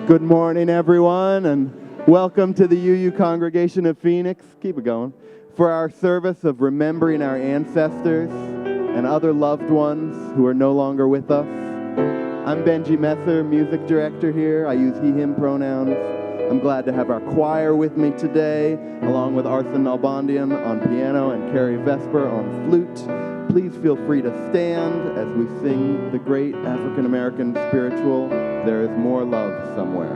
Good morning, everyone, and welcome to the UU Congregation of Phoenix. Keep it going. For our service of remembering our ancestors and other loved ones who are no longer with us. I'm Benji Messer, music director here. I use he, him pronouns. I'm glad to have our choir with me today, along with Arson Nalbandian on piano and Carrie Vesper on flute. Please feel free to stand as we sing the great African-American spiritual, There Is More Love Somewhere.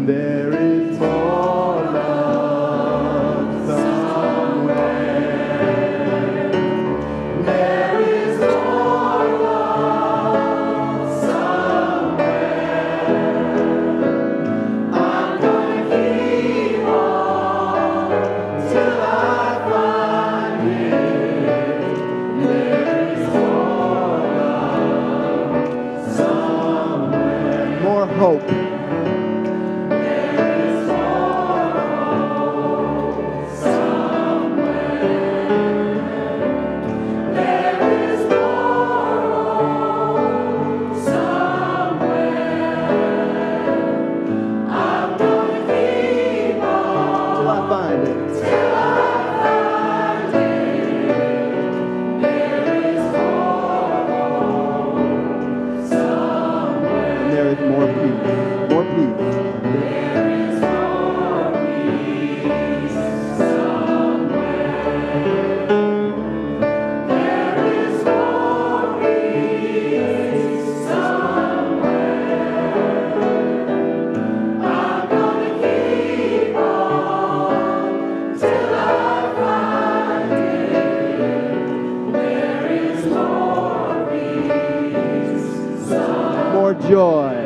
There is more love somewhere. There is more love somewhere. I'm gonna keep on till I find it. There is more love somewhere. More hope. Joy.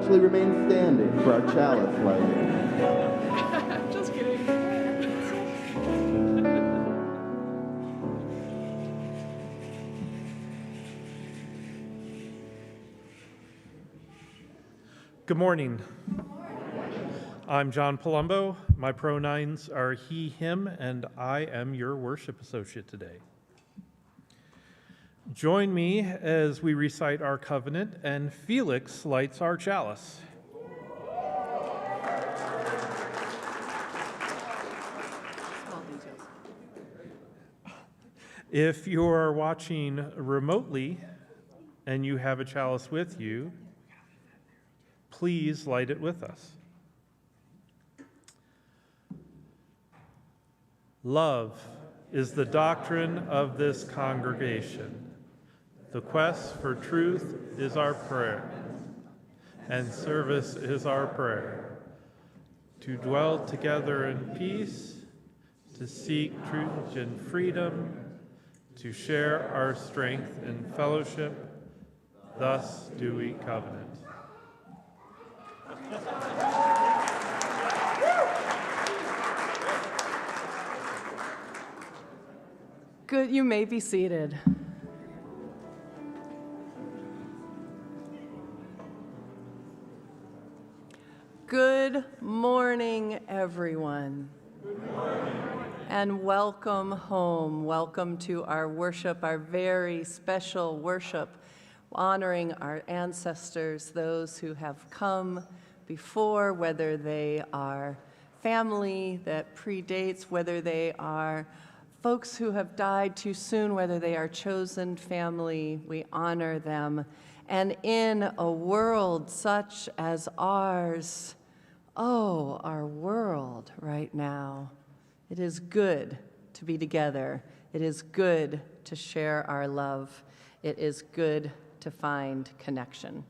Remain standing for our chalice lighting. Just kidding. Good morning. I'm John Palumbo. My pronouns are he, him, and I am your worship associate today. Join me as we recite our covenant and Felix lights our chalice. If you are watching remotely and you have a chalice with you, please light it with us. Love is the doctrine of this congregation. The quest for truth is our prayer, and service is our prayer. To dwell together in peace, to seek truth and freedom, to share our strength in fellowship, thus do we covenant. Good, you may be seated. Good morning, everyone. Good morning. And welcome home. Welcome to our worship, our very special worship, honoring our ancestors, those who have come before, whether they are family that predates, whether they are folks who have died too soon, whether they are chosen family, we honor them. And in a world such as ours, oh, our world right now, it is good to be together. It is good to share our love. It is good to find connection.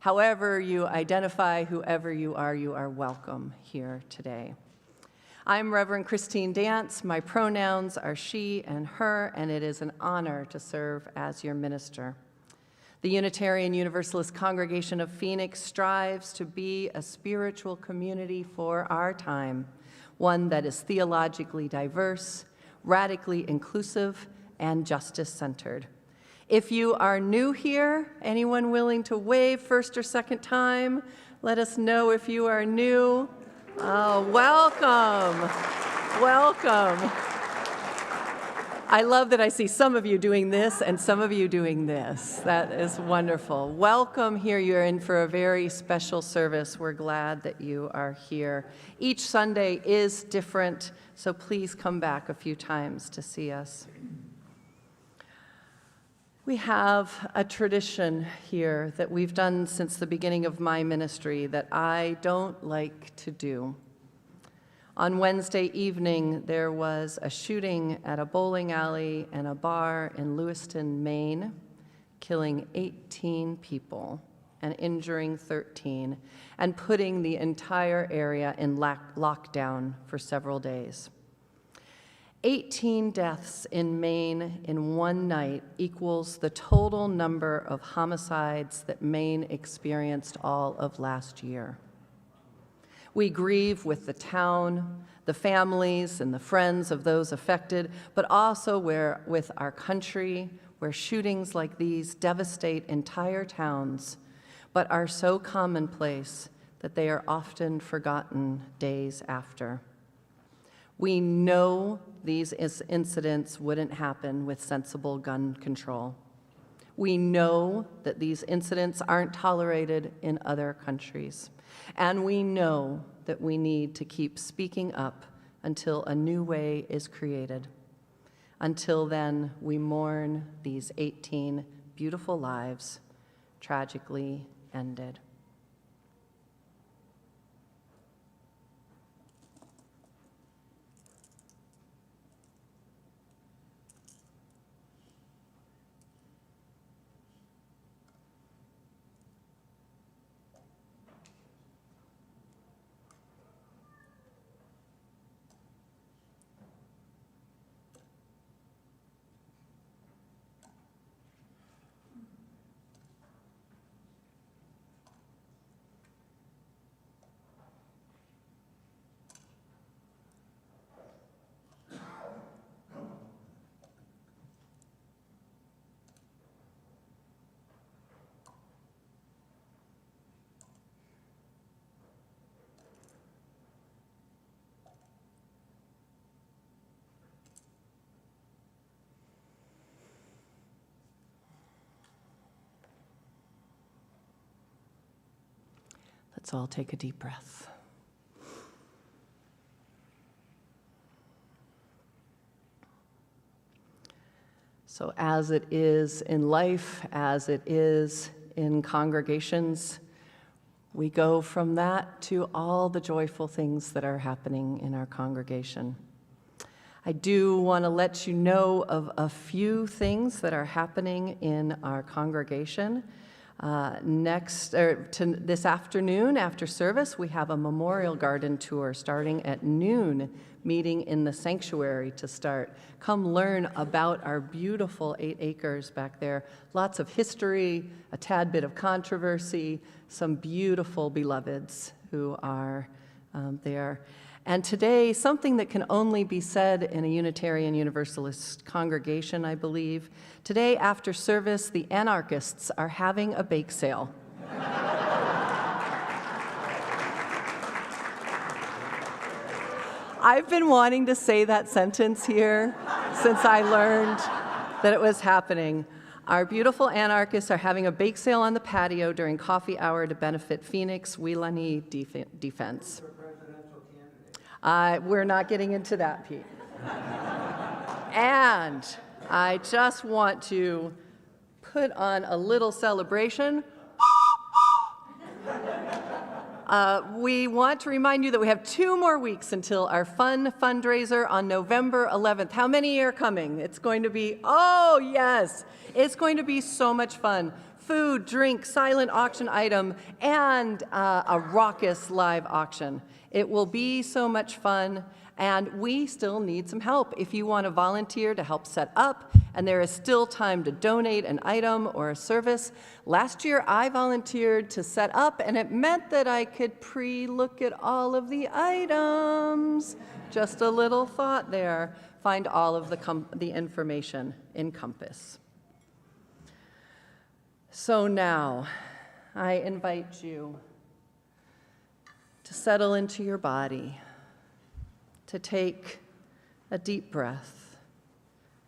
However you identify, whoever you are welcome here today. I'm Rev Christine Dance. My pronouns are she and her, and it is an honor to serve as your minister. The Unitarian Universalist Congregation of Phoenix strives to be a spiritual community for our time, one that is theologically diverse, radically inclusive, and justice-centered. If you are new here, anyone willing to wave first or second time, let us know if you are new. Oh, welcome. Welcome. I love that I see some of you doing this and some of you doing this. That is wonderful. Welcome here. You're in for a very special service. We're glad that you are here. Each Sunday is different, so please come back a few times to see us. We have a tradition here that we've done since the beginning of my ministry that I don't like to do. On Wednesday evening, there was a shooting at a bowling alley and a bar in Lewiston, Maine, killing 18 people and injuring 13, and putting the entire area in lockdown for several days. 18 deaths in Maine in one night equals the total number of homicides that Maine experienced all of last year. We grieve with the town, the families, and the friends of those affected, but also with our country, where shootings like these devastate entire towns, but are so commonplace that they are often forgotten days after. We know these incidents wouldn't happen with sensible gun control. We know that these incidents aren't tolerated in other countries. And we know that we need to keep speaking up until a new way is created. Until then, we mourn these 18 beautiful lives tragically ended. Let's all take a deep breath. So as it is in life, as it is in congregations, we go from that to all the joyful things that are happening in our congregation. I do want to let you know of a few things that are happening in our congregation. This afternoon after service, we have a memorial garden tour starting at noon, meeting in the sanctuary to start. Come learn about our beautiful 8 acres back there. Lots of history, a tad bit of controversy, some beautiful beloveds who are there. And today, something that can only be said in a Unitarian Universalist congregation, I believe. Today, after service, the anarchists are having a bake sale. I've been wanting to say that sentence here since I learned that it was happening. Our beautiful anarchists are having a bake sale on the patio during coffee hour to benefit Phoenix Whelani Defense. We're not getting into that, Pete. And I just want to put on a little celebration. We want to remind you that we have 2 more weeks until our fun fundraiser on November 11th. How many are coming? It's going to be, oh yes, it's going to be so much fun. Food, drink, silent auction item, and a raucous live auction. It will be so much fun, and we still need some help. If you want to volunteer to help set up, and there is still time to donate an item or a service. Last year, I volunteered to set up, and it meant that I could pre-look at all of the items. Just a little thought there. Find all of the information in Compass. So now, I invite you to settle into your body, to take a deep breath.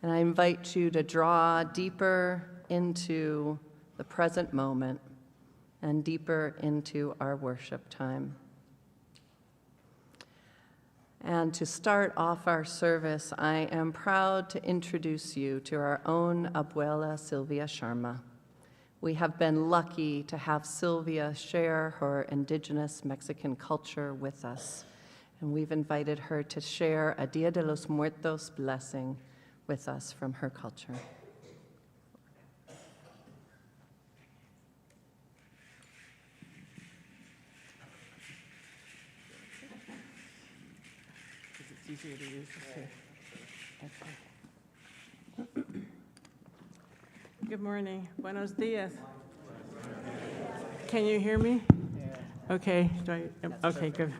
And I invite you to draw deeper into the present moment and deeper into our worship time. And to start off our service, I am proud to introduce you to our own Abuela Sylvia Sharma. We have been lucky to have Sylvia share her indigenous Mexican culture with us. And we've invited her to share a Dia de los Muertos blessing with us from her culture. It's easier to use this here. Okay. Good morning. Buenos dias. Can you hear me? Okay. Okay, good.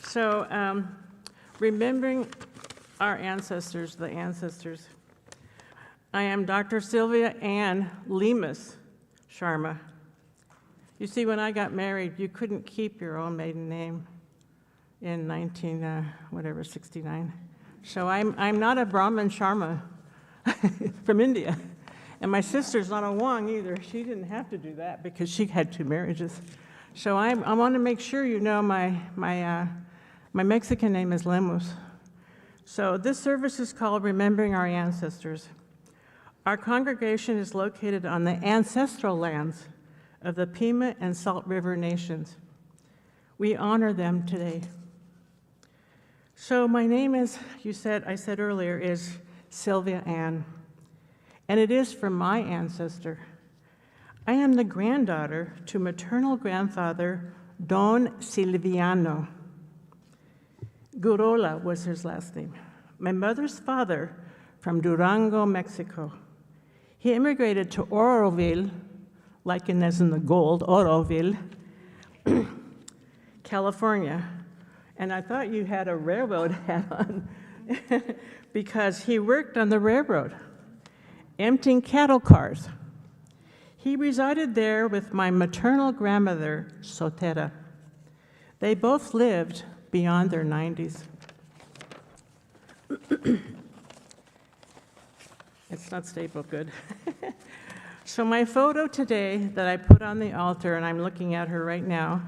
So, remembering our ancestors, the ancestors. I am Dr. Sylvia Ann Lemus Sharma. You see, when I got married, you couldn't keep your own maiden name in 69. So I'm not a Brahmin Sharma from India. And my sister's not a Wang either. She didn't have to do that because she had 2 marriages. So I want to make sure you know my Mexican name is Lemus. So this service is called Remembering Our Ancestors. Our congregation is located on the ancestral lands of the Pima and Salt River Nations. We honor them today. So my name is, I said earlier, is Sylvia Ann, and it is from my ancestor. I am the granddaughter to maternal grandfather Don Silviano. Gurola was his last name. My mother's father from Durango, Mexico. He immigrated to Oroville, like in as in the gold, Oroville, California. And I thought you had a railroad hat on because he worked on the railroad, emptying cattle cars. He resided there with my maternal grandmother, Sotera. They both lived beyond their 90s. It's not stapled good. So my photo today that I put on the altar, and I'm looking at her right now,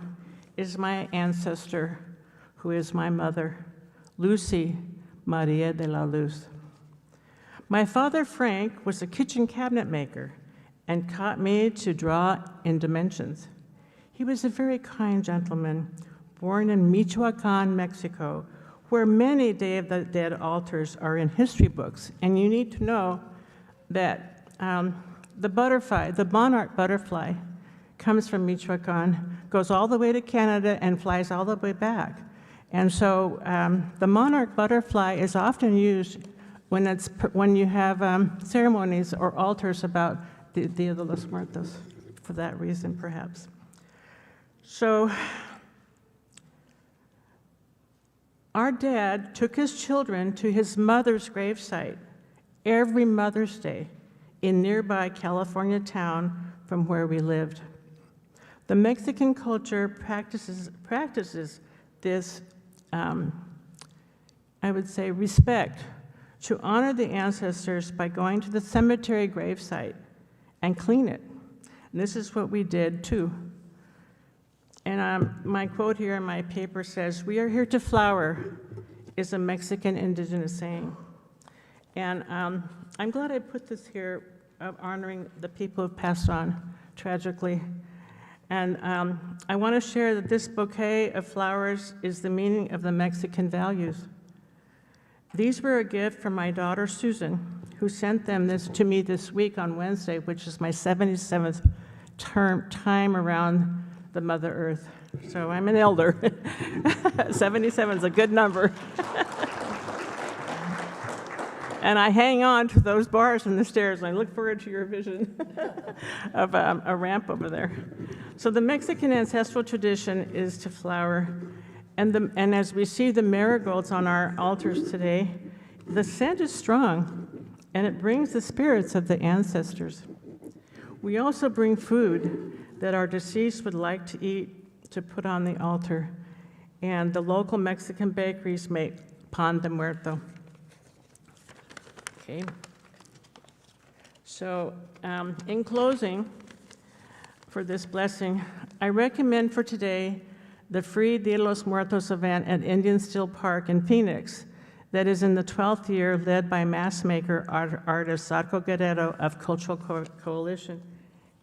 is my ancestor, who is my mother, Lucy Maria de la Luz. My father, Frank, was a kitchen cabinet maker and taught me to draw in dimensions. He was a very kind gentleman, born in Michoacan, Mexico, where many Day of the Dead altars are in history books. And you need to know that the monarch butterfly, comes from Michoacan, goes all the way to Canada, and flies all the way back. And so the monarch butterfly is often used when you have ceremonies or altars about the Dia de los Muertos, for that reason, perhaps. So our dad took his children to his mother's gravesite every Mother's Day in nearby California town from where we lived. The Mexican culture practices this, I would say, respect to honor the ancestors by going to the cemetery gravesite and clean it. And this is what we did too. And my quote here in my paper says, "We are here to flower," is a Mexican indigenous saying. And I'm glad I put this here, honoring the people who've passed on tragically. And I want to share that this bouquet of flowers is the meaning of the Mexican values. These were a gift from my daughter Susan, who sent them to me this week on Wednesday, which is my 77th time around the Mother Earth. So I'm an elder. 77 is a good number. And I hang on to those bars in the stairs, and I look forward to your vision of a ramp over there. So the Mexican ancestral tradition is to flower, and as we see the marigolds on our altars today, the scent is strong, and it brings the spirits of the ancestors. We also bring food that our deceased would like to eat to put on the altar, and the local Mexican bakeries make pan de muerto. Okay. So, in closing, for this blessing, I recommend for today the free Dia de los Muertos event at Indian Still Park in Phoenix that is in the 12th year, led by mask maker artist Zarco Guerrero of Cultural Coalition.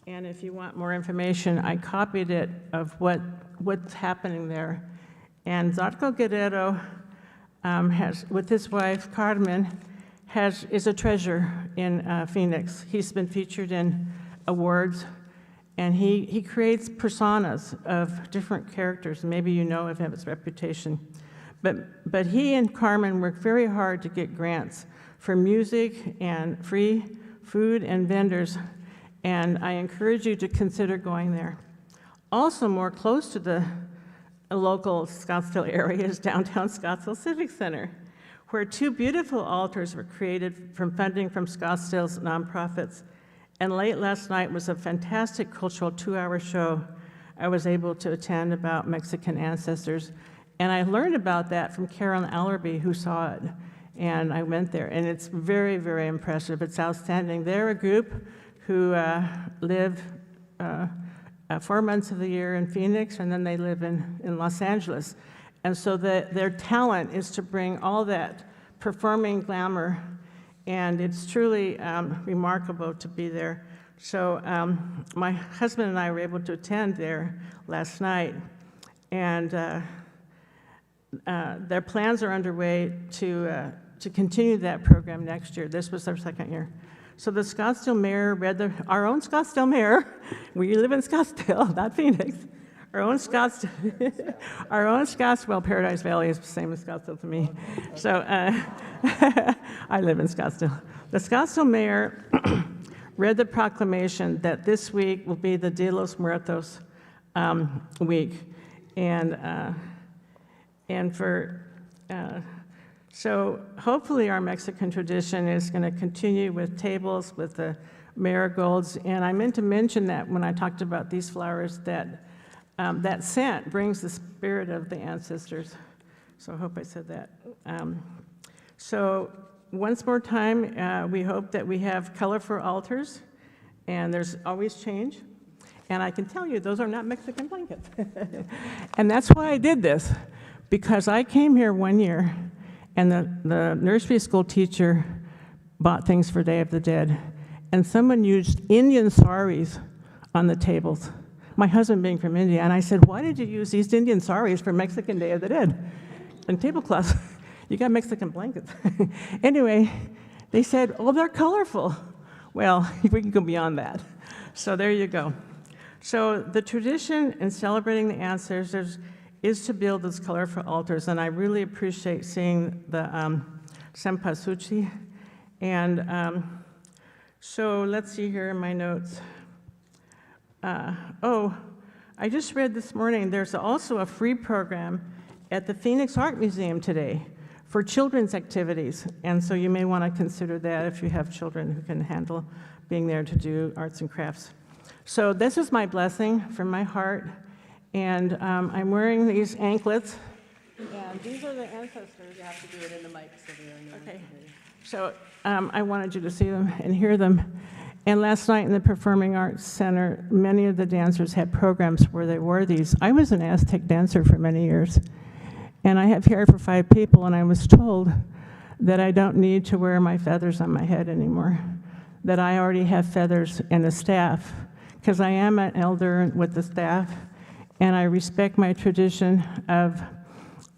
And if you want more information, I copied it of what's happening there. And Zarco Guerrero has, with his wife Carmen, is a treasure in Phoenix. He's been featured in awards, and he creates personas of different characters. Maybe you know of his reputation. But he and Carmen work very hard to get grants for music and free food and vendors, and I encourage you to consider going there. Also, more close to the local Scottsdale area is downtown Scottsdale Civic Center, where 2 beautiful altars were created from funding from Scottsdale's nonprofits. And late last night was a fantastic cultural 2-hour show I was able to attend about Mexican ancestors. And I learned about that from Carolyn Allerby, who saw it. And I went there, and it's very, very impressive. It's outstanding. They're a group who live 4 months of the year in Phoenix, and then they live in Los Angeles. And so their talent is to bring all that performing glamour, and it's truly remarkable to be there. So my husband and I were able to attend there last night, and their plans are underway to continue that program next year. This was their 2nd year. So the Scottsdale mayor our own Scottsdale mayor, we live in Scottsdale, not Phoenix, our own Scottsdale, well, Paradise Valley is the same as Scottsdale to me. So I live in Scottsdale. The Scottsdale mayor read the proclamation that this week will be the Dia de los Muertos week. So hopefully our Mexican tradition is going to continue with tables with the marigolds. And I meant to mention that when I talked about these flowers, that that scent brings the spirit of the ancestors. So I hope I said that. So once more time, we hope that we have colorful altars, and there's always change. And I can tell you, those are not Mexican blankets. And that's why I did this, because I came here one year, and the nursery school teacher bought things for Day of the Dead, and someone used Indian saris on the tables. My husband being from India, and I said, why did you use East Indian saris for Mexican Day of the Dead? And tablecloths, you got Mexican blankets. Anyway, they said, oh, they're colorful. Well, we can go beyond that. So there you go. So the tradition in celebrating the ancestors is to build those colorful altars, and I really appreciate seeing the cempasúchil. And so let's see here in my notes. I just read this morning, there's also a free program at the Phoenix Art Museum today for children's activities, and so you may want to consider that if you have children who can handle being there to do arts and crafts. So this is my blessing from my heart, and I'm wearing these anklets, and these are the ancestors. You have to do it in the mic so they are known. Okay, so I wanted you to see them and hear them. And last night in the Performing Arts Center, many of the dancers had programs where they wore these. I was an Aztec dancer for many years, and I have hair for 5 people, and I was told that I don't need to wear my feathers on my head anymore, that I already have feathers and the staff, because I am an elder with the staff, and I respect my tradition of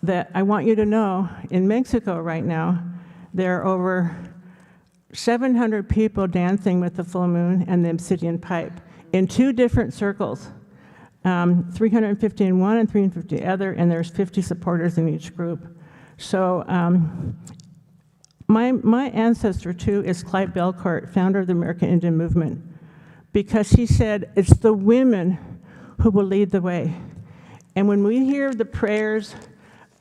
that. I want you to know, in Mexico right now, there are over 700 people dancing with the full moon and the obsidian pipe in 2 different circles, 350 in one and 350 the other, and there's 50 supporters in each group. So my ancestor, too, is Clyde Belcourt, founder of the American Indian Movement, because he said, it's the women who will lead the way. And when we hear the prayers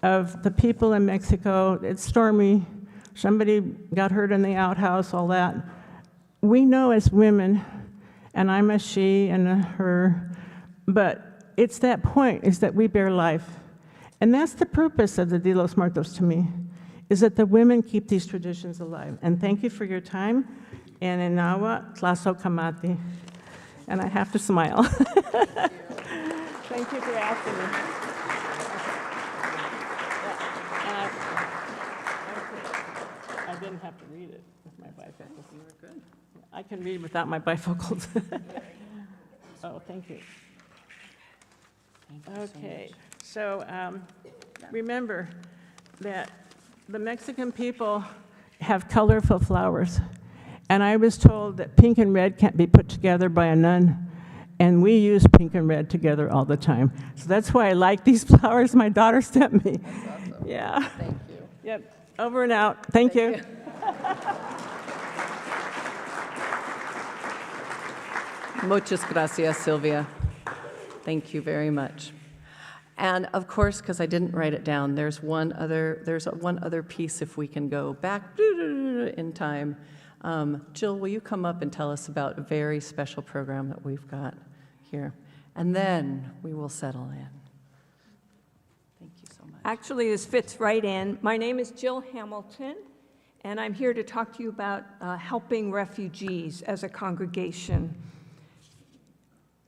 of the people in Mexico, it's stormy, somebody got hurt in the outhouse, all that, we know as women, and I'm a she and a her, but it's that point, is that we bear life. And that's the purpose of the Dia de los Muertos to me, is that the women keep these traditions alive. And thank you for your time. And in Nahuatl, Tlazokamati. And I have to smile. Thank you for asking me. I didn't have to read it with my bifocals. You were good. I can read without my bifocals. Oh, thank you. Okay, so remember that the Mexican people have colorful flowers, and I was told that pink and red can't be put together by a nun, and we use pink and red together all the time. So that's why I like these flowers my daughter sent me. That's awesome. Yeah. Thank you. Yep, over and out. Thank you. Muchas gracias, Sylvia. Thank you very much. And of course, because I didn't write it down, there's one other piece if we can go back in time. Jill, will you come up and tell us about a very special program that we've got here? And then we will settle in. Thank you so much. Actually, this fits right in. My name is Jill Hamilton, and I'm here to talk to you about helping refugees as a congregation.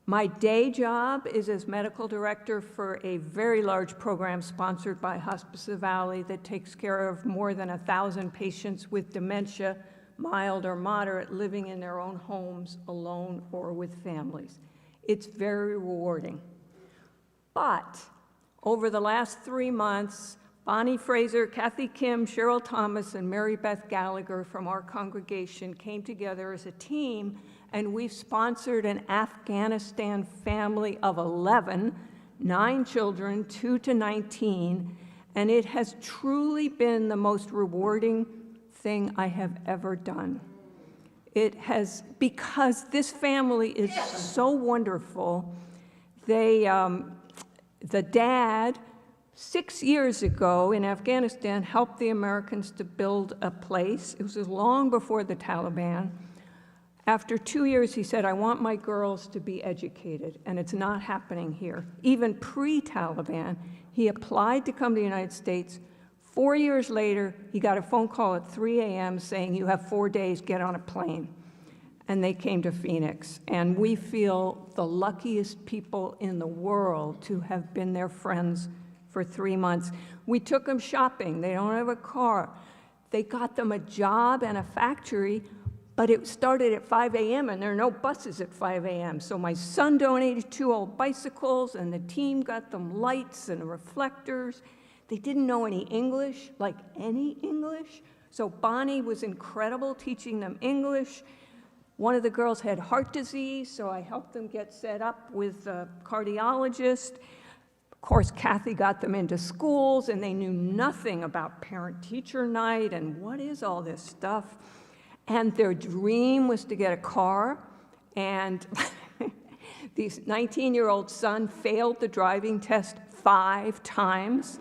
My day job is as medical director for a very large program sponsored by Hospice of the Valley that takes care of more than 1,000 patients with dementia, mild or moderate, living in their own homes, alone or with families. It's very rewarding. But over the last 3 months, Bonnie Fraser, Kathy Kim, Cheryl Thomas, and Mary Beth Gallagher from our congregation came together as a team, and we've sponsored an Afghanistan family of 11, 9 children, 2 to 19, and it has truly been the most rewarding thing I have ever done. It has, because this family is so wonderful. The dad, 6 years ago in Afghanistan, helped the Americans to build a place. It was long before the Taliban. After 2 years, he said, I want my girls to be educated, and it's not happening here. Even pre-Taliban, he applied to come to the United States. 4 years later, he got a phone call at 3 a.m. saying, you have 4 days, get on a plane. And they came to Phoenix. And we feel the luckiest people in the world to have been their friends for 3 months. We took them shopping. They don't have a car. They got them a job and a factory, but it started at 5 a.m. and there are no buses at 5 a.m. So my son donated 2 old bicycles, and the team got them lights and reflectors. They didn't know any English, like any English. So Bonnie was incredible teaching them English. One of the girls had heart disease, so I helped them get set up with a cardiologist. Of course, Kathy got them into schools, and they knew nothing about parent-teacher night and what is all this stuff. And their dream was to get a car, and this 19-year-old son failed the driving test 5 times.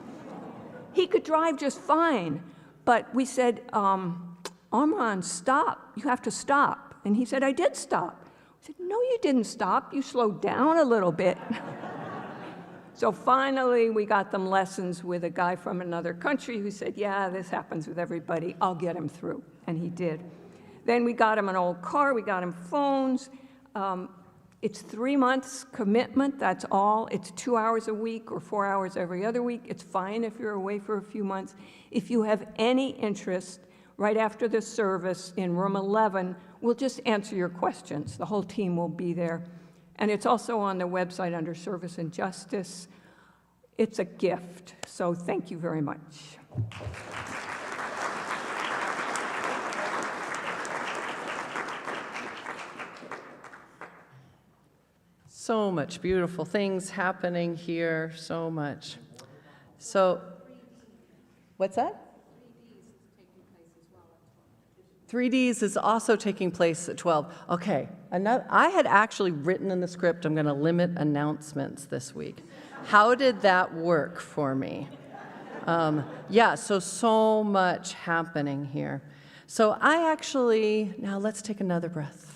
He could drive just fine, but we said, Amran, stop. You have to stop. And he said, I did stop. I said, no, you didn't stop. You slowed down a little bit. So finally, we got them lessons with a guy from another country who said, yeah, this happens with everybody. I'll get him through. And he did. Then we got him an old car. We got him phones. It's 3 months commitment, that's all. It's 2 hours a week or 4 hours every other week. It's fine if you're away for a few months. If you have any interest, right after the service in room 11, we'll just answer your questions. The whole team will be there. And it's also on the website under Service and Justice. It's a gift, so thank you very much. So much beautiful things happening here, so much. So, what's that? 3Ds is also taking place at 12. Okay, I had actually written in the script, I'm going to limit announcements this week. How did that work for me? Yeah, so much happening here. So now let's take another breath.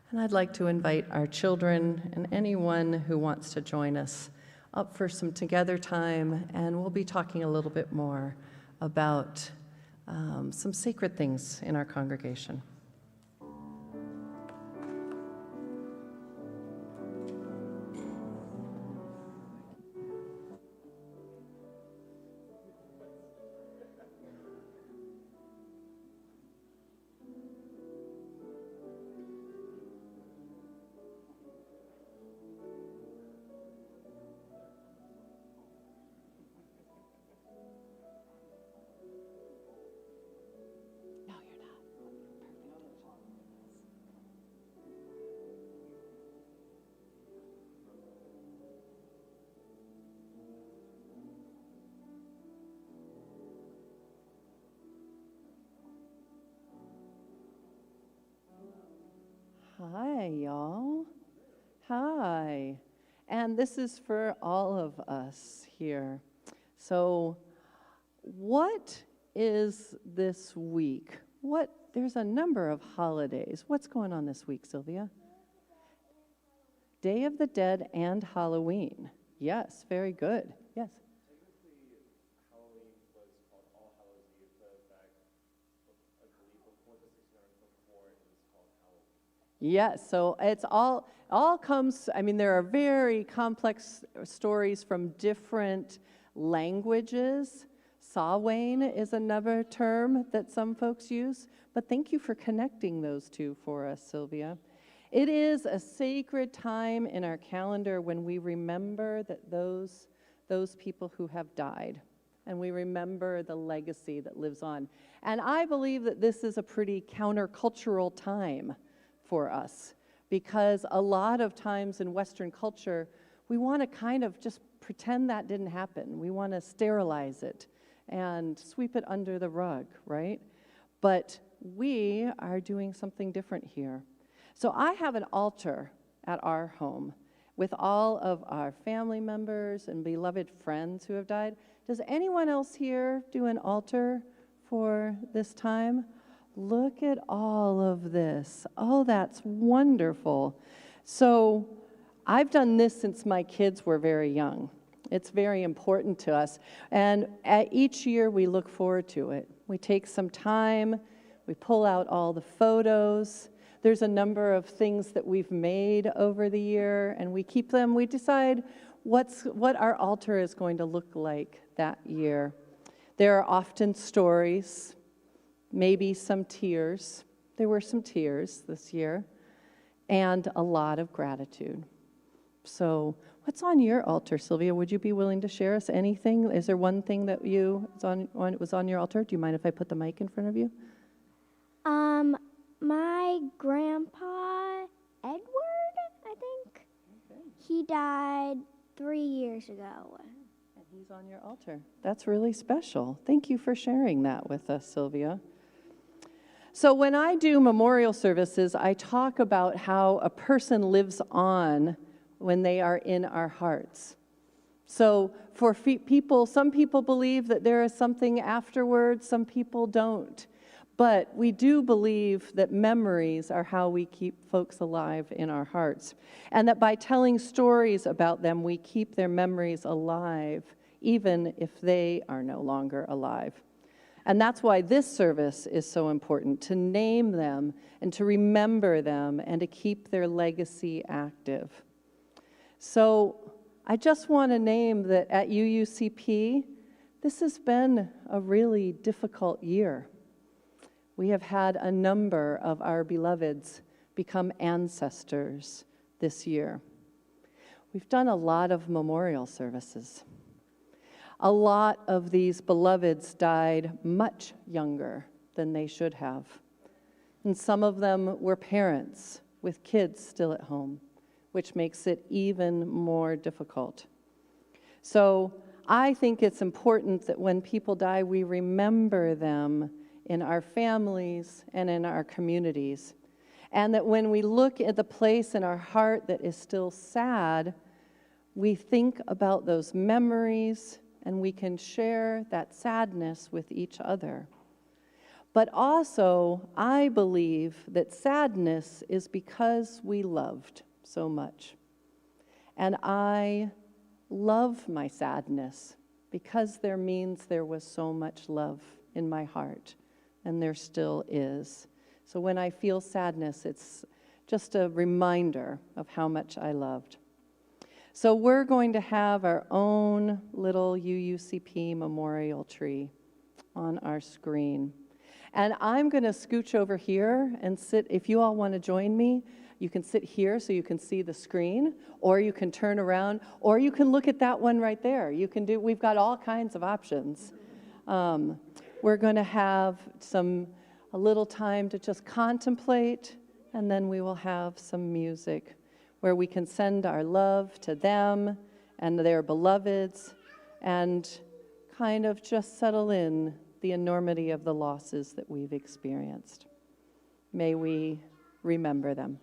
And I'd like to invite our children and anyone who wants to join us up for some together time, and we'll be talking a little bit more about some sacred things in our congregation. Hi, y'all. Hi. And this is for all of us here. So, what is this week? There's a number of holidays. What's going on this week, Sylvia? Day of the Dead and Halloween. Yes, very good. Yes. Technically, Halloween was called All Hallows Eve, but back, I believe, before the 1624, it was called Halloween. Yes, so it's all comes, there are very complex stories from different languages. Samhain is another term that some folks use, but thank you for connecting those two for us, Sylvia. It is a sacred time in our calendar when we remember that those people who have died, and we remember the legacy that lives on. And I believe that this is a pretty countercultural time for us, because a lot of times in Western culture, we want to kind of just pretend that didn't happen. We want to sterilize it and sweep it under the rug, right? But we are doing something different here. So I have an altar at our home with all of our family members and beloved friends who have died. Does anyone else here do an altar for this time? Look at all of this. Oh, that's wonderful. So I've done this since my kids were very young. It's very important to us. And each year we look forward to it. We take some time, we pull out all the photos. There's a number of things that we've made over the year, and we keep them. We decide what our altar is going to look like that year. There are often stories, maybe some tears. There were some tears this year, and a lot of gratitude. So what's on your altar, Sylvia? Would you be willing to share us anything? Is there one thing that was on your altar? Do you mind if I put the mic in front of you? My grandpa, Edward, I think, he died 3 years ago. And he's on your altar. That's really special. Thank you for sharing that with us, Sylvia. So when I do memorial services, I talk about how a person lives on when they are in our hearts. So for people, some people believe that there is something afterwards, some people don't. But we do believe that memories are how we keep folks alive in our hearts, and that by telling stories about them, we keep their memories alive, even if they are no longer alive. And that's why this service is so important, to name them and to remember them and to keep their legacy active. So I just want to name that at UUCP, this has been a really difficult year. We have had a number of our beloveds become ancestors this year. We've done a lot of memorial services. A lot of these beloveds died much younger than they should have. And some of them were parents with kids still at home, which makes it even more difficult. So I think it's important that when people die, we remember them in our families and in our communities. And that when we look at the place in our heart that is still sad, we think about those memories and we can share that sadness with each other. But also, I believe that sadness is because we loved so much. And I love my sadness because there means there was so much love in my heart, and there still is. So when I feel sadness, it's just a reminder of how much I loved. So we're going to have our own little UUCP memorial tree on our screen. And I'm going to scooch over here and sit. If you all want to join me, you can sit here so you can see the screen, or you can turn around, or you can look at that one right there. We've got all kinds of options. We're going to have a little time to just contemplate, and then we will have some music where we can send our love to them and their beloveds and kind of just settle in the enormity of the losses that we've experienced. May we remember them.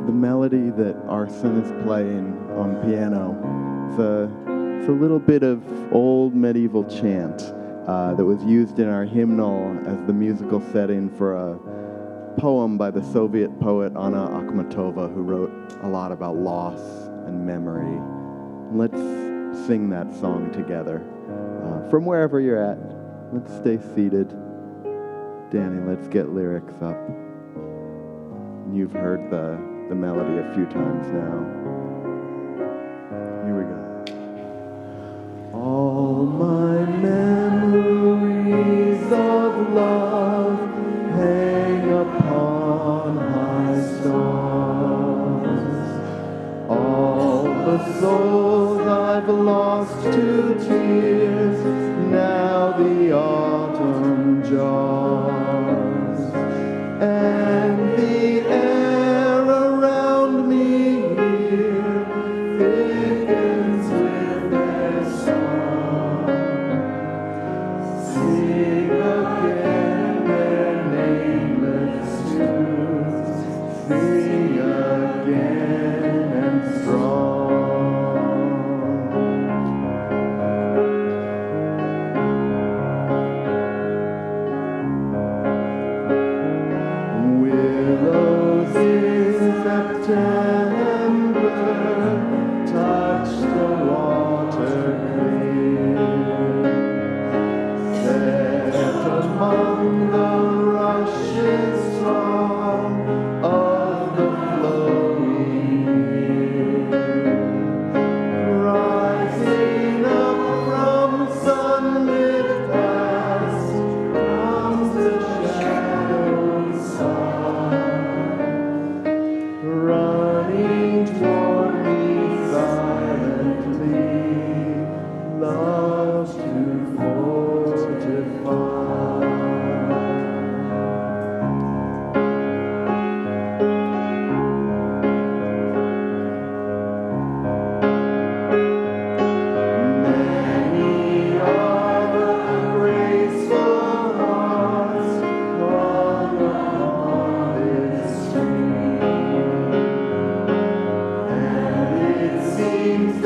Melody that Arson is playing on piano. It's a little bit of old medieval chant that was used in our hymnal as the musical setting for a poem by the Soviet poet Anna Akhmatova, who wrote a lot about loss and memory. Let's sing that song together. From wherever you're at, let's stay seated. Danny, let's get lyrics up. You've heard the melody a few times now. Here we go. All my memories of love hang upon high stars. All the souls I've lost to tears, now the autumn jars. And the air around me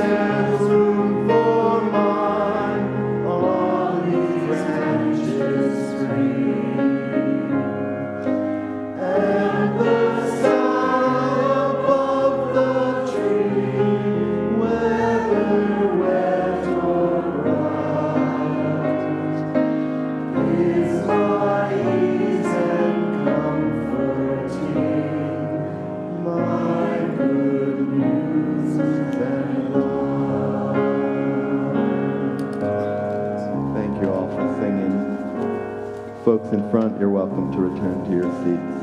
there's room for mine on these branches free. And the sound of the tree, whether wet or bright, is my ease and comforting, my good news and love. Thank you all for singing. Folks in front, you're welcome to return to your seats.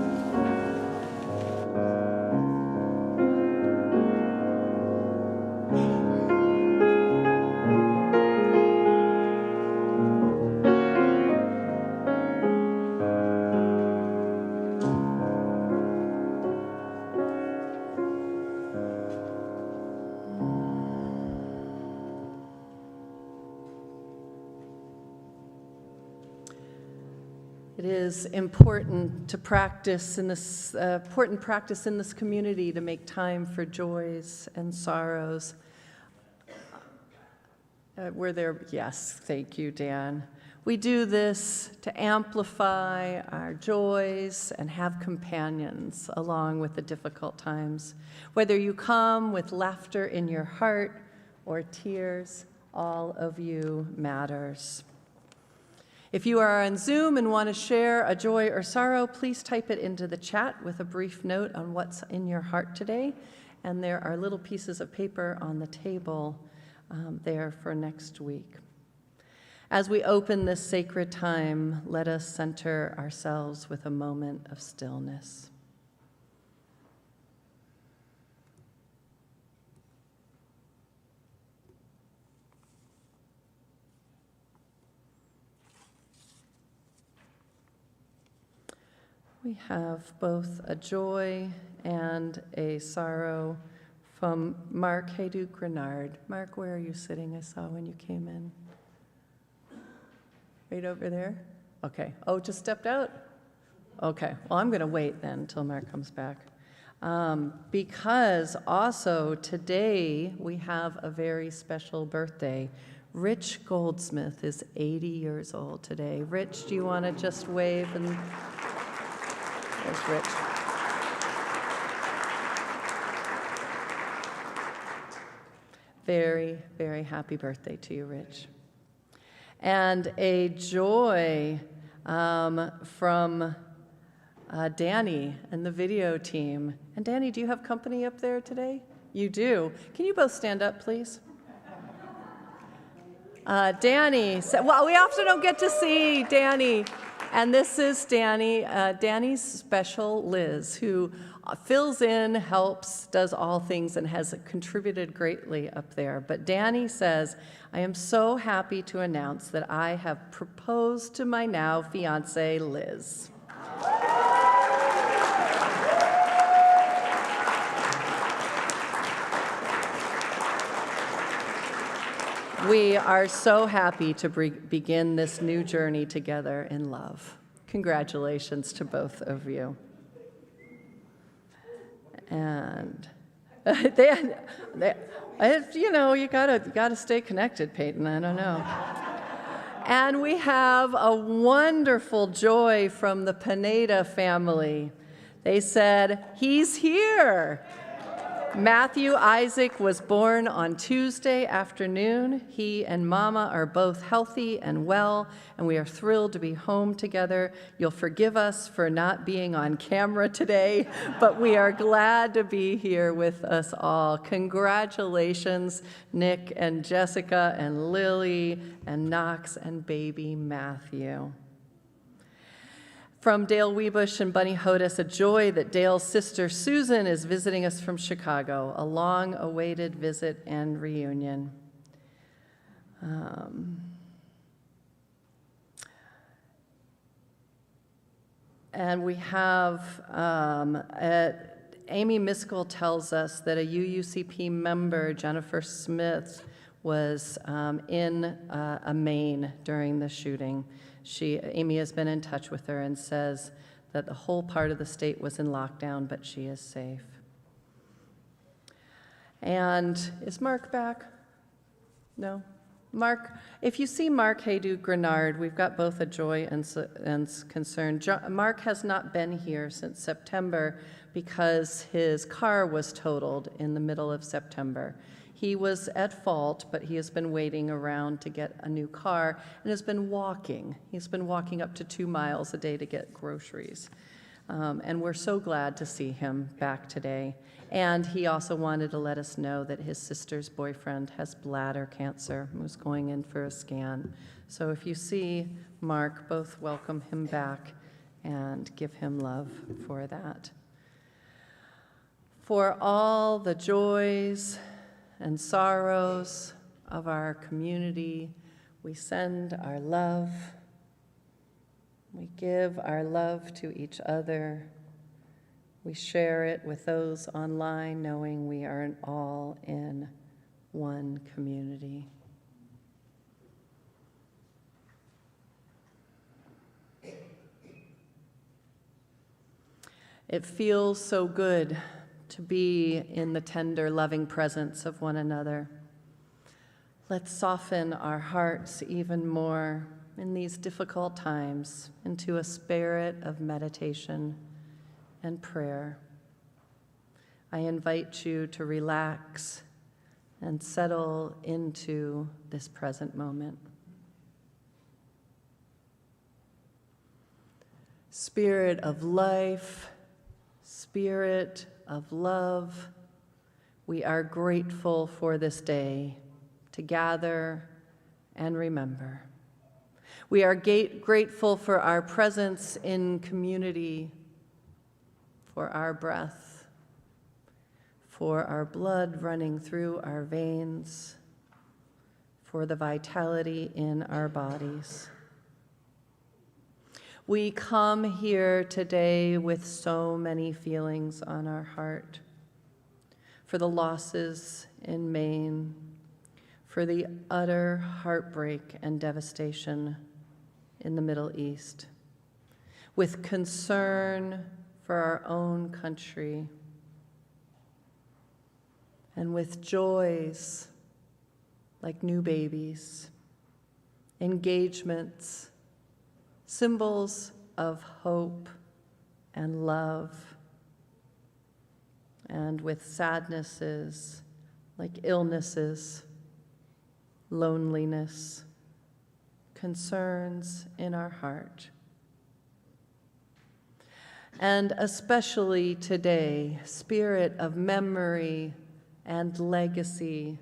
It is important to practice in this community to make time for joys and sorrows. Were there? Yes, thank you, Dan. We do this to amplify our joys and have companions along with the difficult times. Whether you come with laughter in your heart or tears, all of you matters. If you are on Zoom and want to share a joy or sorrow, please type it into the chat with a brief note on what's in your heart today. And there are little pieces of paper on the table there for next week. As we open this sacred time, let us center ourselves with a moment of stillness. We have both a joy and a sorrow from Mark Hayduke Grenard. Mark, where are you sitting? I saw when you came in. Right over there? Okay. Oh, just stepped out? Okay. Well, I'm going to wait then until Mark comes back. Because also today we have a very special birthday. Rich Goldsmith is 80 years old today. Rich, do you want to just wave and... There's Rich. Very, very happy birthday to you, Rich. And a joy from Danny and the video team. And Danny, do you have company up there today? You do. Can you both stand up, please? Danny, well, we often don't get to see Danny. And this is Danny, Danny's special Liz, who fills in, helps, does all things, and has contributed greatly up there. But Danny says, I am so happy to announce that I have proposed to my now fiancée, Liz. We are so happy to begin this new journey together in love. Congratulations to both of you. And you know, you gotta stay connected, Peyton. I don't know. And we have a wonderful joy from the Pineda family. They said, he's here. Matthew Isaac was born on Tuesday afternoon. He and Mama are both healthy and well, and we are thrilled to be home together. You'll forgive us for not being on camera today, but we are glad to be here with us all. Congratulations, Nick and Jessica and Lily and Knox and baby Matthew. From Dale Webush and Bunny Hodis, a joy that Dale's sister Susan is visiting us from Chicago, a long-awaited visit and reunion. And we have, Amy Miskell tells us that a UUCP member, Jennifer Smith, was in a Maine during the shooting. Amy has been in touch with her and says that the whole part of the state was in lockdown, but she is safe. And is Mark back? No? Mark, if you see Mark Haydu Grenard, we've got both a joy and concern. Mark has not been here since September because his car was totaled in the middle of September. He was at fault, but he has been waiting around to get a new car and has been walking. He's been walking up to 2 miles a day to get groceries. And we're so glad to see him back today. And he also wanted to let us know that his sister's boyfriend has bladder cancer and was going in for a scan. So if you see Mark, both welcome him back and give him love for that. For all the joys and sorrows of our community, we send our love. We give our love to each other. We share it with those online, knowing we are all in one community. It feels so good to be in the tender, loving presence of one another. Let's soften our hearts even more in these difficult times into a spirit of meditation and prayer. I invite you to relax and settle into this present moment. Spirit of life, Spirit of love, we are grateful for this day to gather and remember. We are grateful for our presence in community, for our breath, for our blood running through our veins, for the vitality in our bodies. We come here today with so many feelings on our heart, for the losses in Maine, for the utter heartbreak and devastation in the Middle East, with concern for our own country, and with joys like new babies, engagements, symbols of hope and love, and with sadnesses like illnesses, loneliness, concerns in our heart. And especially today, spirit of memory and legacy,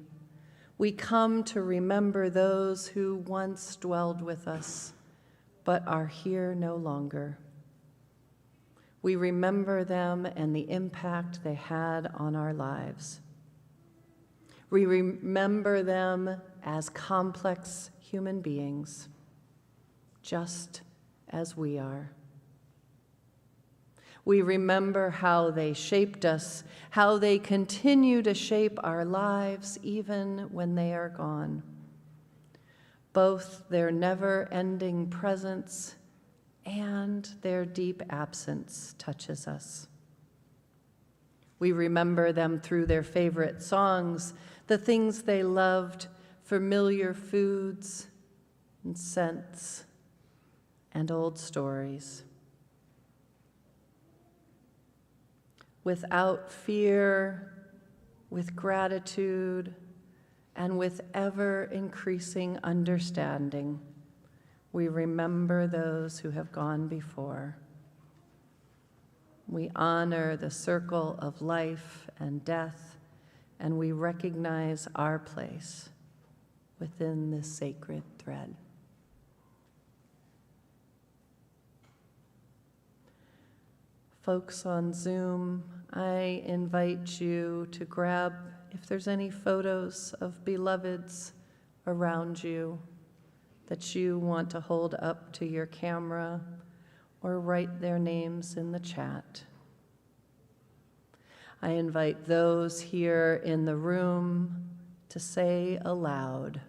we come to remember those who once dwelled with us, but are here no longer. We remember them and the impact they had on our lives. We remember them as complex human beings, just as we are. We remember how they shaped us, how they continue to shape our lives even when they are gone. Both their never-ending presence and their deep absence touches us. We remember them through their favorite songs, the things they loved, familiar foods and scents and old stories. Without fear, with gratitude, and with ever-increasing understanding, we remember those who have gone before. We honor the circle of life and death, and we recognize our place within this sacred thread. Folks on Zoom, I invite you to grab, if there's any photos of beloveds around you that you want to hold up to your camera, or write their names in the chat. I invite those here in the room to say aloud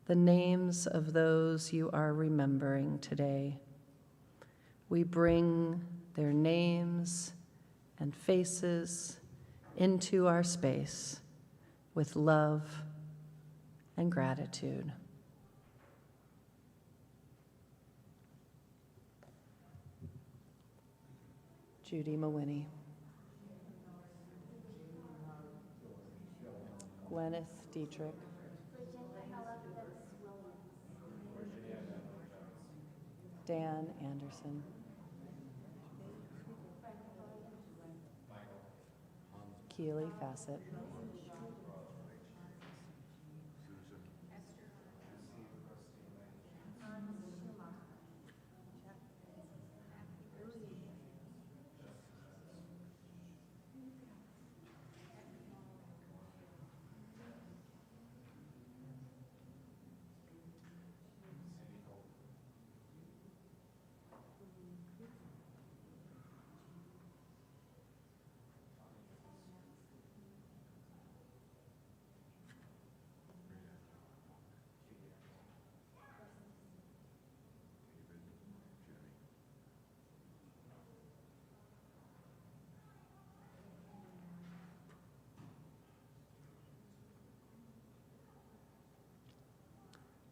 the names of those you are remembering today. We bring their names and faces into our space with love and gratitude. Judy Mawiney. Glennis Dietrich. Dan Anderson. Keely Fassett.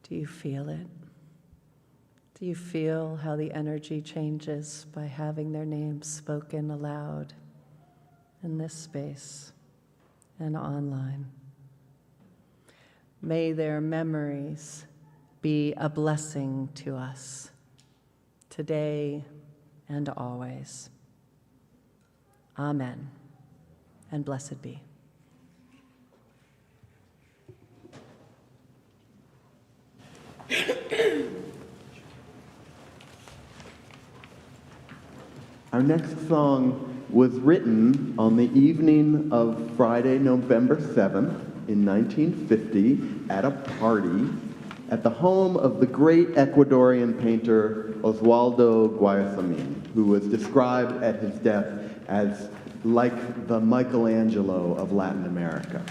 Do you feel it? Do you feel how the energy changes by having their names spoken aloud in this space and online? May their memories be a blessing to us today and always. Amen, and blessed be. Our next song was written on the evening of Friday, November 7th in 1950 at a party at the home of the great Ecuadorian painter Oswaldo Guayasamín, who was described at his death as like the Michelangelo of Latin America.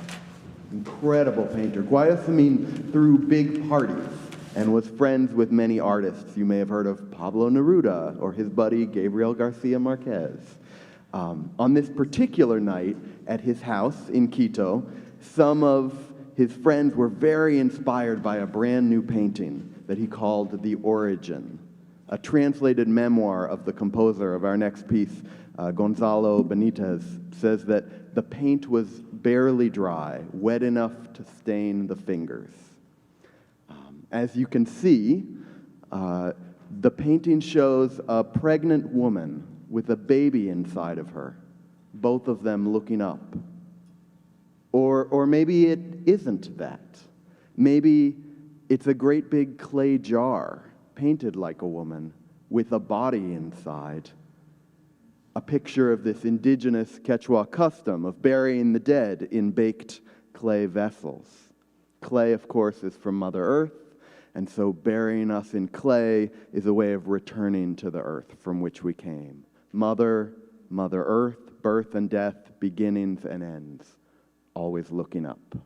Incredible painter. Guayasamín threw big parties and was friends with many artists. You may have heard of Pablo Neruda or his buddy Gabriel Garcia Marquez. On this particular night at his house in Quito, some of his friends were very inspired by a brand new painting that he called The Origin, a translated memoir of the composer of our next piece, Gonzalo Benitez, says that the paint was barely dry, wet enough to stain the fingers. As you can see, the painting shows a pregnant woman with a baby inside of her, both of them looking up. Or maybe it isn't that. Maybe it's a great big clay jar, painted like a woman, with a body inside. A picture of this indigenous Quechua custom of burying the dead in baked clay vessels. Clay, of course, is from Mother Earth, and so burying us in clay is a way of returning to the earth from which we came. Mother Earth, birth and death, beginnings and ends, always looking up.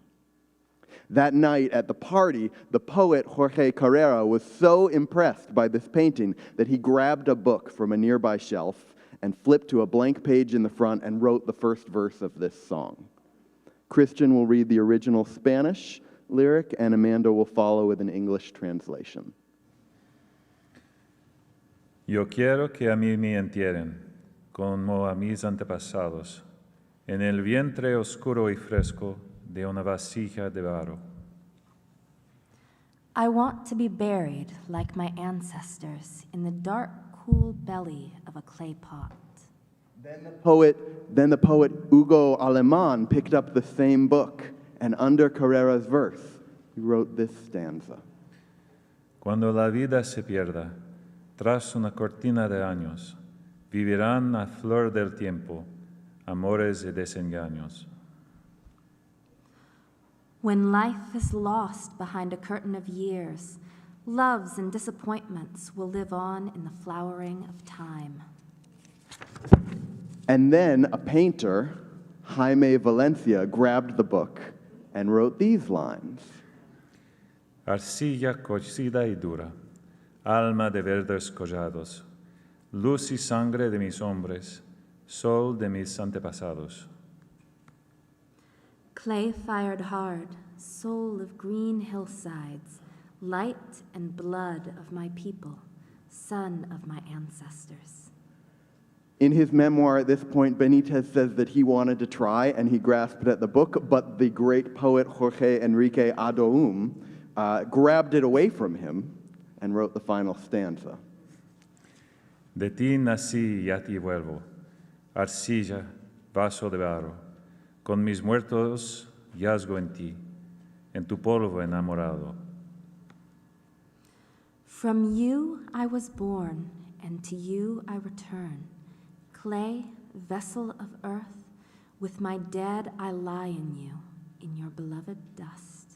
That night at the party, the poet Jorge Carrera was so impressed by this painting that he grabbed a book from a nearby shelf and flipped to a blank page in the front and wrote the first verse of this song. Christian will read the original Spanish lyric, and Amanda will follow with an English translation. Yo quiero que a mí me entierren, como a mis antepasados, en el vientre oscuro y fresco de una vasija de barro. I want to be buried like my ancestors in the dark, cool belly of a clay pot. Then the poet Hugo Alemán picked up the same book, and under Carrera's verse, he wrote this stanza. Cuando la vida se pierda, tras una cortina de años, vivirán a flor del tiempo, amores y desengaños. When life is lost behind a curtain of years, loves and disappointments will live on in the flowering of time. And then a painter, Jaime Valencia, grabbed the book and wrote these lines. Arcilla cocida y dura, alma de verdes collados, luz y sangre de mis hombres, sol de mis antepasados. Clay fired hard, soul of green hillsides, light and blood of my people, son of my ancestors. In his memoir at this point, Benitez says that he wanted to try and he grasped at the book, but the great poet Jorge Enrique Adoum grabbed it away from him and wrote the final stanza. De ti nací y a ti vuelvo, arcilla, vaso de barro, con mis muertos yazgo en ti, en tu polvo enamorado. From you I was born, and to you I return. Clay, vessel of earth, with my dead I lie in you, in your beloved dust.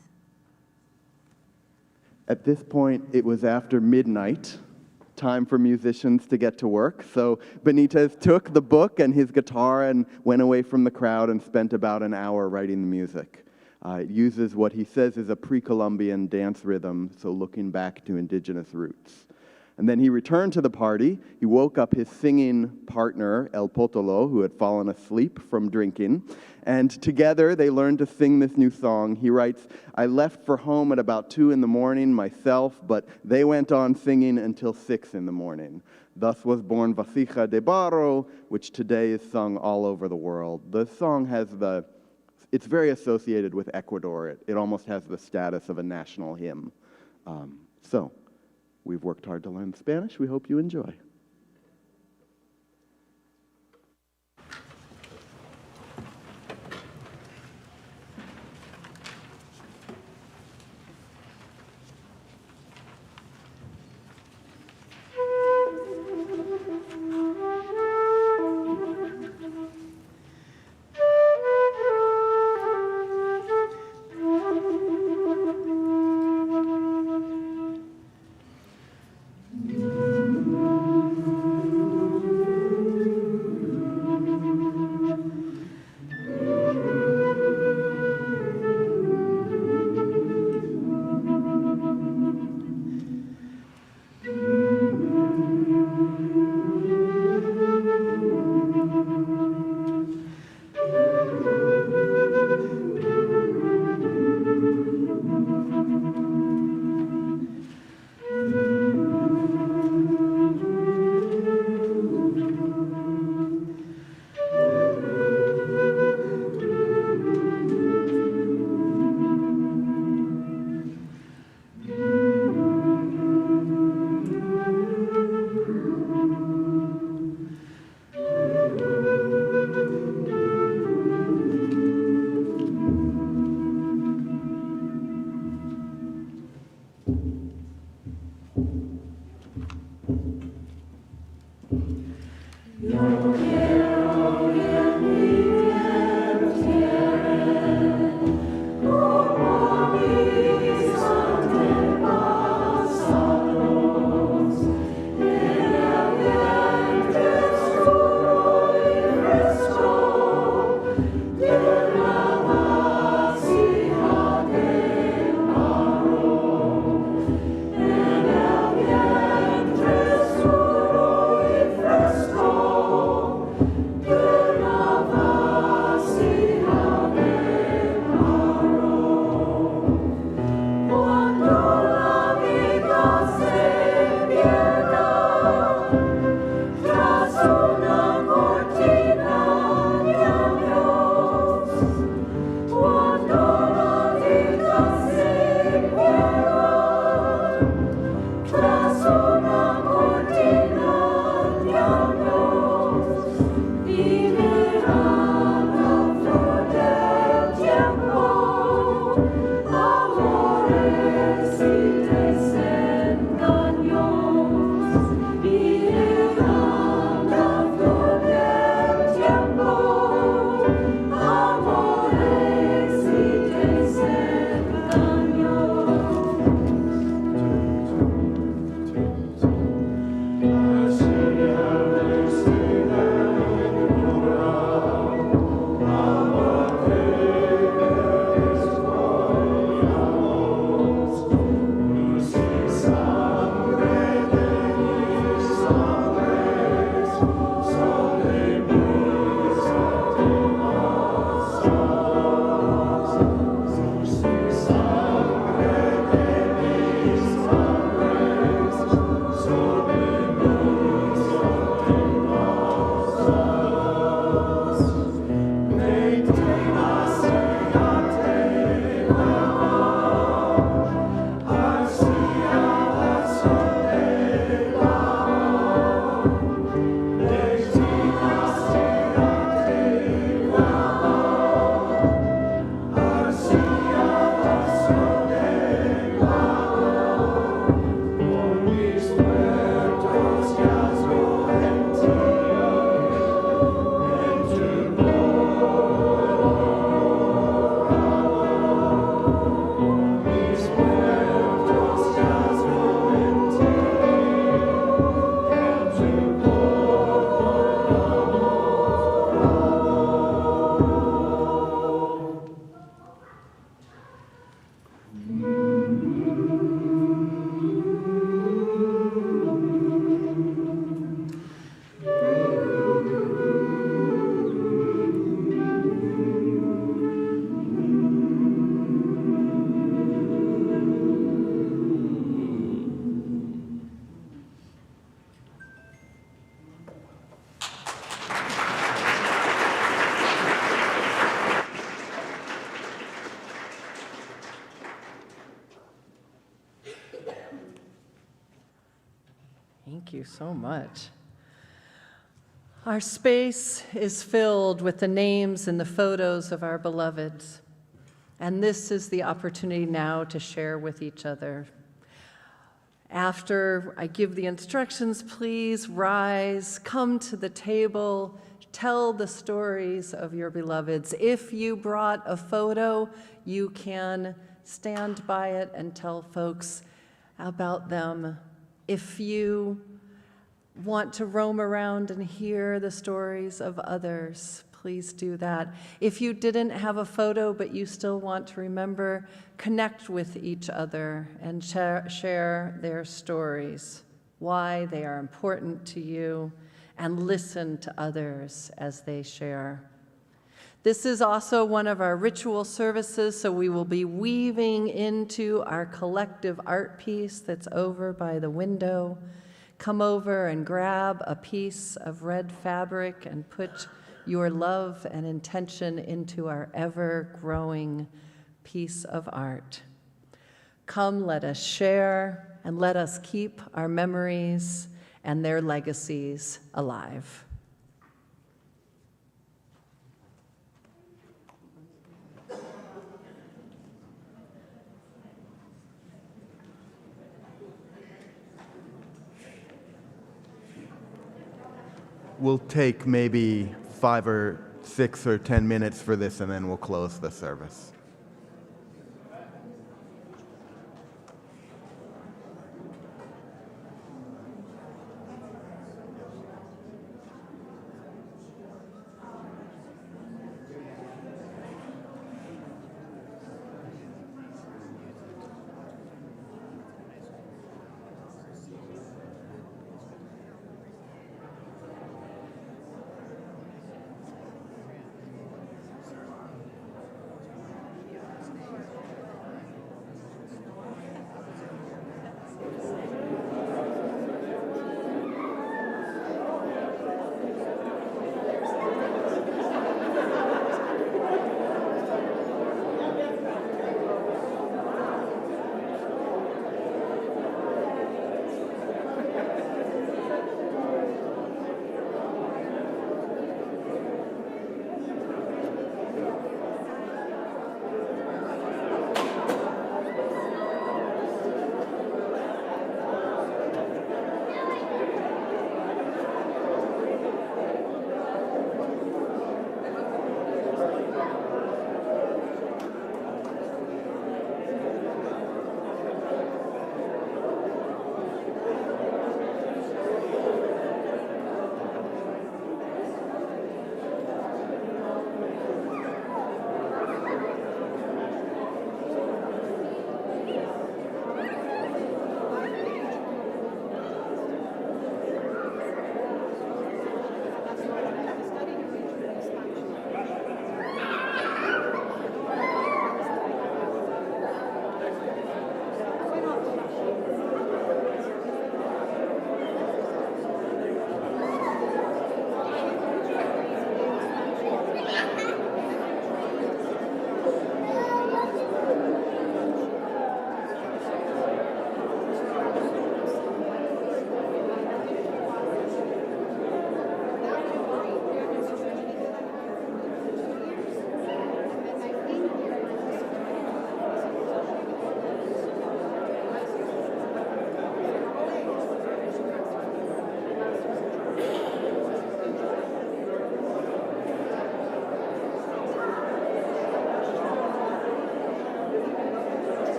At this point, it was after midnight, time for musicians to get to work. So Benitez took the book and his guitar and went away from the crowd and spent about an hour writing the music. It uses what he says is a pre-Columbian dance rhythm, so looking back to indigenous roots. And then he returned to the party. He woke up his singing partner, El Potolo, who had fallen asleep from drinking. And together they learned to sing this new song. He writes, I left for home at about 2 in the morning myself, but they went on singing until 6 in the morning. Thus was born Vasija de Barro, which today is sung all over the world. The song has it's very associated with Ecuador. It almost has the status of a national hymn. So we've worked hard to learn Spanish. We hope you enjoy. Thank you so much. Our space is filled with the names and the photos of our beloveds, and this is the opportunity now to share with each other. After I give the instructions, please rise, come to the table, tell the stories of your beloveds. If you brought a photo, you can stand by it and tell folks about them. If you want to roam around and hear the stories of others, please do that. If you didn't have a photo but you still want to remember, connect with each other and share their stories, why they are important to you, and listen to others as they share. This is also one of our ritual services, so we will be weaving into our collective art piece that's over by the window. Come over and grab a piece of red fabric and put your love and intention into our ever-growing piece of art. Come, let us share, and let us keep our memories and their legacies alive. We'll take maybe 5 or 6 or 10 minutes for this, and then we'll close the service.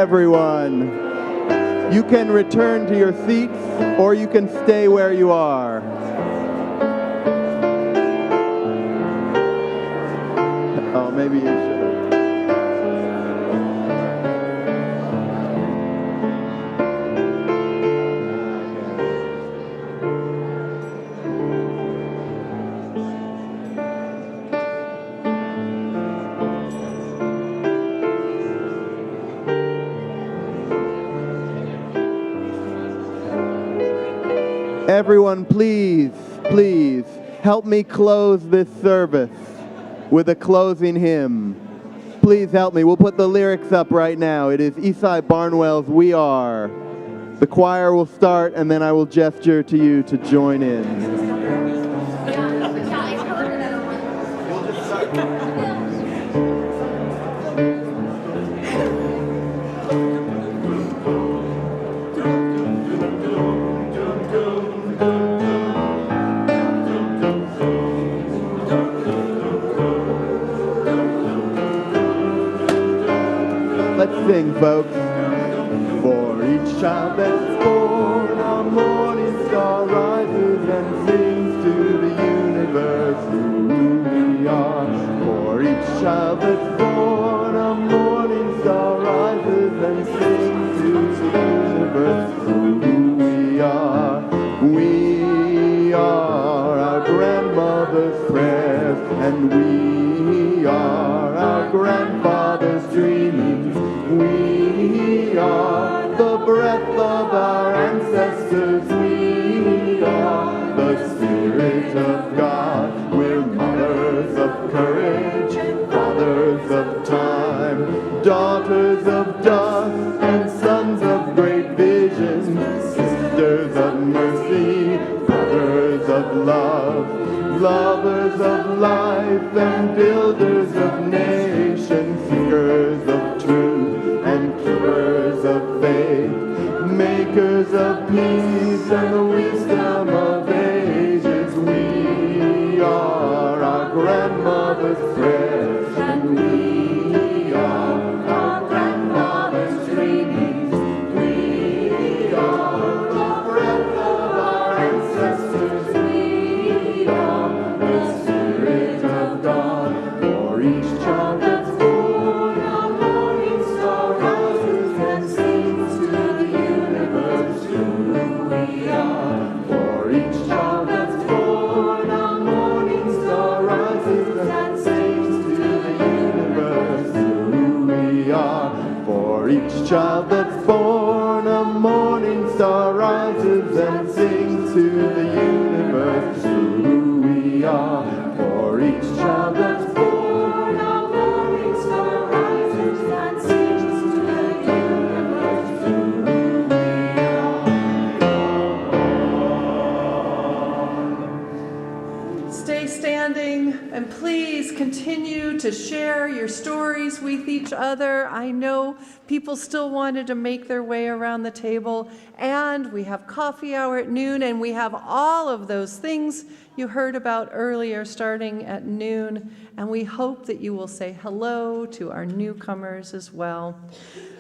everyone. You can return to your seats or you can stay where you are. Oh, maybe you should. Everyone, please, please help me close this service with a closing hymn. Please help me. We'll put the lyrics up right now. It is Esai Barnwell's We Are. The choir will start, and then I will gesture to you to join in. Let's sing, folks. For each child that's born, a morning star rises and sings to the universe who we are. For each child that's born, a morning star rises and sings to the universe who we are. We are our grandmother's prayers, and we are our grandfather's dreamings. We are the breath of our ancestors. We are the Spirit of God. We're mothers of courage, fathers of time, daughters of dust, and sons of great vision, sisters of mercy, brothers of love, lovers of life, and builders of nations, seekers of truth, and keepers of faith, makers of peace and the wisdom of ages. We are our grandmother's prayers, and we are our grandfather's dreamings. We are the breath of our ancestors. We are the Spirit of God. For each child that's born, a morning star rises and sings to the universe who we are. For each child that's born, a morning star rises and sings to the universe who we are. For each child that's born, a morning star rises and sings to the universe who we are. For each child that's born, a morning star rises and sings to the universe who we are. Stay standing, and please continue to share your stories with each other. I know people still wanted to make their way around the table, and we have coffee hour at noon, and we have all of those things you heard about earlier starting at noon, and we hope that you will say hello to our newcomers as well.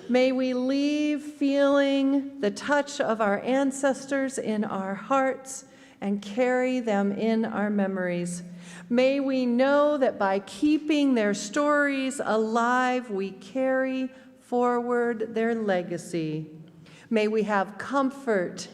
May we leave feeling the touch of our ancestors in our hearts and carry them in our memories. May we know that by keeping their stories alive, we carry forward their legacy. May we have comfort